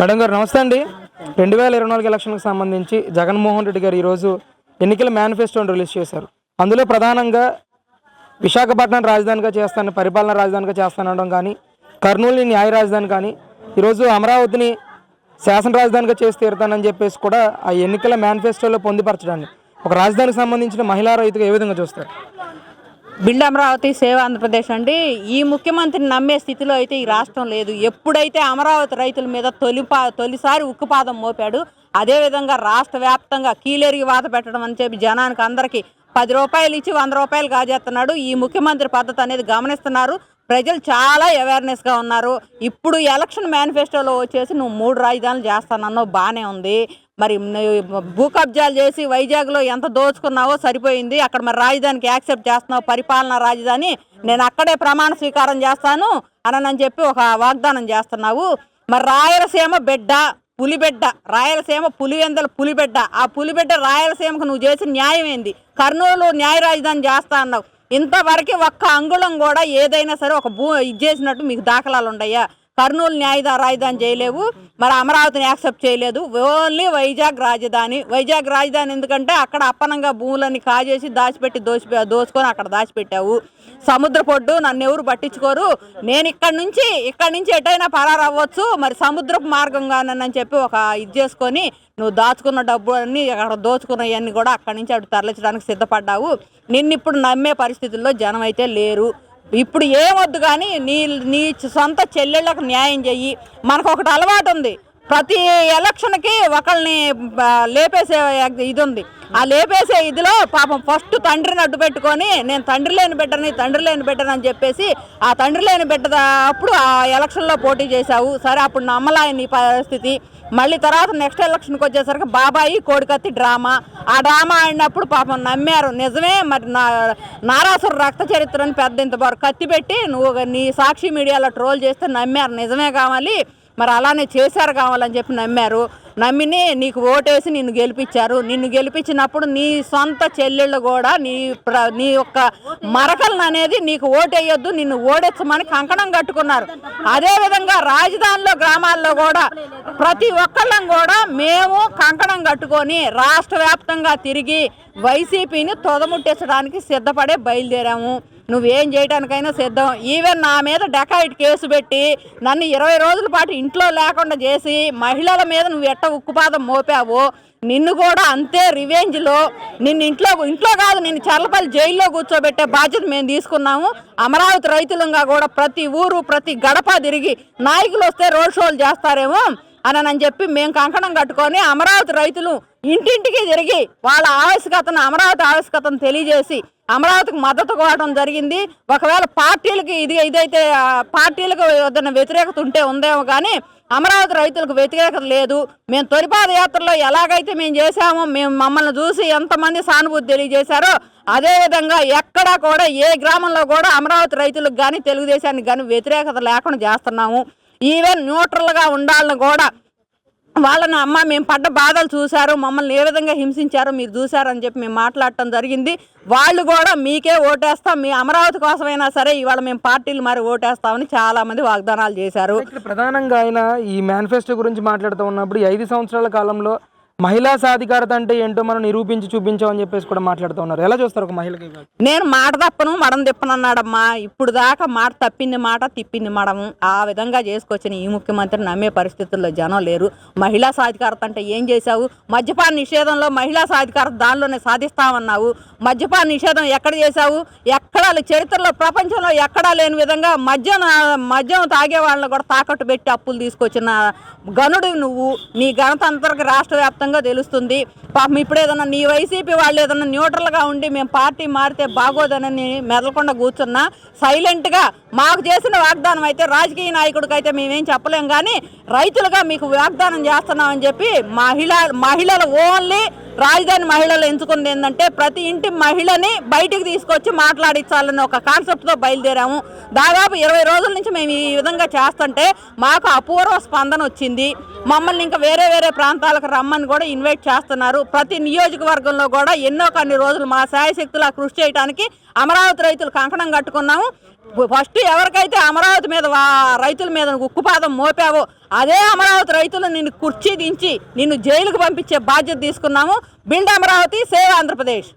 Madam గారు నమస్తే అండి. 2024 ఎలక్షన్కి సంబంధించి జగన్మోహన్ రెడ్డి గారు ఈరోజు ఎన్నికల మేనిఫెస్టోని రిలీజ్ చేశారు. అందులో ప్రధానంగా విశాఖపట్నం రాజధానిగా చేస్తాను, పరిపాలనా రాజధానిగా చేస్తానడం కానీ, కర్నూలుని న్యాయ రాజధాని కానీ, ఈరోజు అమరావతిని శాసన రాజధానిగా చేసి తీరుతానని చెప్పేసి కూడా ఆ ఎన్నికల మేనిఫెస్టోలో పొందుపరచడాన్ని ఒక రాజధానికి సంబంధించిన మహిళా రైతుగా ఏ విధంగా చూస్తారు? బిల్డ్ అమరావతి సేవ ఆంధ్రప్రదేశ్ అండి. ఈ ముఖ్యమంత్రిని నమ్మే స్థితిలో అయితే ఈ రాష్ట్రం లేదు. ఎప్పుడైతే అమరావతి రైతుల మీద తొలిసారి ఉక్కుపాదం మోపాడు, అదేవిధంగా రాష్ట్ర వ్యాప్తంగా కీలేరికి వాత పెట్టడం అని చెప్పి జనానికి అందరికీ 10 రూపాయలు ఇచ్చి 100 రూపాయలు కాజేస్తున్నాడు. ఈ ముఖ్యమంత్రి పద్ధతి అనేది గమనిస్తున్నారు. ప్రజలు చాలా అవేర్నెస్గా ఉన్నారు. ఇప్పుడు ఎలక్షన్ మేనిఫెస్టోలో వచ్చేసి నువ్వు 3 రాజధానులు చేస్తానన్నావు, బాగానే ఉంది. మరి భూ కబ్జాలు చేసి వైజాగ్లో ఎంత దోచుకున్నావో సరిపోయింది. అక్కడ మరి రాజధానికి యాక్సెప్ట్ చేస్తున్నావు, పరిపాలనా రాజధాని, నేను అక్కడే ప్రమాణ స్వీకారం చేస్తాను అని చెప్పి ఒక వాగ్దానం చేస్తున్నావు. మరి రాయలసీమ బిడ్డ పులిబిడ్డ, రాయలసీమ పులివెందల పులిబిడ్డ, ఆ పులిబిడ్డ రాయలసీమకు నువ్వు చేసిన న్యాయం ఏంది? కర్నూలు న్యాయ రాజధాని చేస్తా అన్నావు. ఇంతవరకు ఒక్క అంగుళం కూడా ఏదైనా సరే ఒక ఇది చేసినట్టు మీకు దాఖలాలు ఉన్నాయా? కర్నూలు న్యాయ రాజధాని చేయలేవు, మరి అమరావతిని యాక్సెప్ట్ చేయలేదు. ఓన్లీ వైజాగ్ రాజధాని. వైజాగ్ రాజధాని ఎందుకంటే అక్కడ అప్పనంగా భూములన్నీ కాజేసి దోచుకొని అక్కడ దాచిపెట్టావు. సముద్ర పొడ్డు నన్ను ఎవరు పట్టించుకోరు, నేను ఇక్కడి నుంచి ఎటైనా పరారవ్వచ్చు, మరి సముద్రపు మార్గంగానని చెప్పి ఒక ఇది చేసుకొని నువ్వు దాచుకున్న డబ్బు అన్నీ అక్కడ దోచుకున్నవన్నీ కూడా అక్కడి నుంచి అటు తరలించడానికి సిద్ధపడ్డావు. నిన్ను ఇప్పుడు నమ్మే పరిస్థితుల్లో జనం అయితే లేరు. ఇప్పుడు ఏమొద్దు కానీ నీ సొంత చెల్లెళ్ళకు న్యాయం చెయ్యి. మనకు ఒకటి అలవాటు ఉంది, ప్రతి ఎలక్షన్కి ఒకళ్ళని లేపేసే ఇది ఉంది. ఆ లేపేసే ఇదిలో పాపం ఫస్ట్ తండ్రిని అడ్డు పెట్టుకొని నేను తండ్రి లేని బిడ్డని అని చెప్పేసి ఆ తండ్రి లేని బిడ్డ అప్పుడు ఆ ఎలక్షన్లో పోటీ చేశావు. సరే అప్పుడు నమ్మలా నీ పరిస్థితి. మళ్ళీ తర్వాత నెక్స్ట్ ఎలక్షన్కి వచ్చేసరికి బాబాయి కోడికత్తి డ్రామా, ఆ డ్రామా ఆడినప్పుడు పాపం నమ్మారు. నిజమే, మరి నారాసుర రక్త చరిత్రని పెద్ద ఇంత కత్తి పెట్టి నువ్వు నీ సాక్షి మీడియాలో ట్రోల్ చేస్తే నమ్మారు. నిజమే కావాలి, మరి అలానే చేశారు కావాలని చెప్పి నమ్మారు. నమ్మిని నీకు ఓటేసి నిన్ను గెలిపించారు. నిన్ను గెలిపించినప్పుడు నీ సొంత చెల్లెళ్ళు కూడా నీ యొక్క మరకలను అనేది నీకు ఓటేయొద్దు, నిన్ను ఓడెచ్చమని కంకణం కట్టుకున్నారు. అదేవిధంగా రాజధానిలో గ్రామాల్లో కూడా ప్రతి ఒక్కళ్ళం కూడా మేము కంకణం కట్టుకొని రాష్ట్ర వ్యాప్తంగా తిరిగి వైసీపీని తొదముట్టించడానికి సిద్ధపడే బయలుదేరాము. నువ్వేం చేయడానికైనా సిద్ధం. ఈవెన్ నా మీద డకాయిట్ కేసు పెట్టి నన్ను 20 రోజుల పాటు ఇంట్లో లేకుండా చేసి మహిళల మీద నువ్వు ఎట్ట ఉక్కుపాదం మోపావో నిన్ను కూడా అంతే రివెంజ్లో నిన్ను ఇంట్లో కాదు, నిన్ను చర్లపల్లి జైల్లో కూర్చోబెట్టే బాధ్యత మేము తీసుకున్నాము. అమరావతి రైతులంగా కూడా ప్రతి ఊరు ప్రతి గడప తిరిగి నాయకులు వస్తే రోడ్ షోలు చేస్తారేమో అని చెప్పి మేము కంకణం కట్టుకొని అమరావతి రైతులు ఇంటింటికి తిరిగి వాళ్ళ అమరావతి ఆవశ్యకతను తెలియజేసి అమరావతికి మద్దతు కోవడం జరిగింది. ఒకవేళ పార్టీలకి ఇదైతే పార్టీలకు ఏదైనా వ్యతిరేకత ఉందేమో కానీ అమరావతి రైతులకు వ్యతిరేకత లేదు. మేము తొలి పాదయాత్రలో ఎలాగైతే మేము చేశామో, మమ్మల్ని చూసి ఎంతమంది సానుభూతి తెలియజేశారో అదేవిధంగా ఎక్కడా కూడా ఏ గ్రామంలో కూడా అమరావతి రైతులకు కానీ తెలుగుదేశానికి కానీ వ్యతిరేకత లేకుండా చేస్తున్నాము. ఈవెన్ న్యూట్రల్గా ఉండాలని కూడా వాళ్ళని మేము పడ్డ బాధలు చూశారు, మమ్మల్ని ఏ విధంగా హింసించారో మీరు చూశారని చెప్పి మేము మాట్లాడటం జరిగింది. వాళ్ళు కూడా మీకే ఓటేస్తాం, మీ అమరావతి కోసమైనా సరే ఇవాళ మేము పార్టీలు మరి ఓటేస్తామని చాలామంది వాగ్దానాలు చేశారు. ప్రధానంగా ఆయన ఈ మేనిఫెస్టో గురించి మాట్లాడుతూ ఉన్నప్పుడు 5 సంవత్సరాల కాలంలో మహిళా సాధికారత అంటే ఏంటో మనం నిరూపించి చూపించామని చెప్పేసి కూడా మాట్లాడుతూ ఉన్నారు. ఎలా చూస్తారు ఒక మహిళకి? నేను మాట తప్పను మడం తిప్పను అన్నాడమ్మా. ఇప్పుడు దాకా మాట తప్పింది మాట తిప్పింది మడము, ఆ విధంగా చేసుకొచ్చిన ఈ ముఖ్యమంత్రి నమ్మే పరిస్థితుల్లో జనం లేరు. మహిళా సాధికారత అంటే ఏం చేశావు? మద్యపాన నిషేధంలో మహిళా సాధికారత దానిలోనే సాధిస్తామన్నావు. మద్యపాన నిషేధం ఎక్కడ చేశావు? ఎక్కడా చరిత్రలో ప్రపంచంలో ఎక్కడా లేని విధంగా మద్యం తాగే వాళ్ళని కూడా తాకట్టు పెట్టి అప్పులు తీసుకొచ్చిన గనుడు నువ్వు. నీ ఘనత అంతరికి రాష్ట్ర వ్యాప్తంగా తెలుస్తుంది. పాపం ఇప్పుడు ఏదన్నా నీ వైసీపీ వాళ్ళు ఏదన్నా న్యూట్రల్గా ఉండి మేము పార్టీ మారితే బాగోదనని మెదలకుండా కూర్చున్నా సైలెంట్గా మాకు చేసిన వాగ్దానం అయితే రాజకీయ నాయకుడికి అయితే మేమేం చెప్పలేం, కానీ రైతులుగా మీకు వాగ్దానం చేస్తున్నామని చెప్పి మహిళలు ఓన్లీ రాజధాని మహిళలు ఎంచుకుంది ఏంటంటే ప్రతి ఇంటి మహిళని బయటికి తీసుకొచ్చి మాట్లాడించాలని ఒక కాన్సెప్ట్తో బయలుదేరాము. దాదాపు 20 రోజుల నుంచి మేము ఈ విధంగా చేస్తుంటే మాకు అపూర్వ స్పందన వచ్చింది. మమ్మల్ని ఇంకా వేరే ప్రాంతాలకు రమ్మని కూడా ఇన్వైట్ చేస్తున్నారు. ప్రతి నియోజకవర్గంలో కూడా కొన్ని రోజులు మా శాయశక్తులా కృషి చేయడానికి అమరావతి రైతులు కంకణం కట్టుకున్నాము. ఫస్ట్ ఎవరికైతే అమరావతి మీద రైతుల మీద ఉక్కుపాదం మోపావో అదే అమరావతి రైతులు నిన్ను కుర్చీ దించి నిన్ను జైలుకు పంపించే బాధ్యత తీసుకున్నాము. Build Amaravati, save Andhra Pradesh.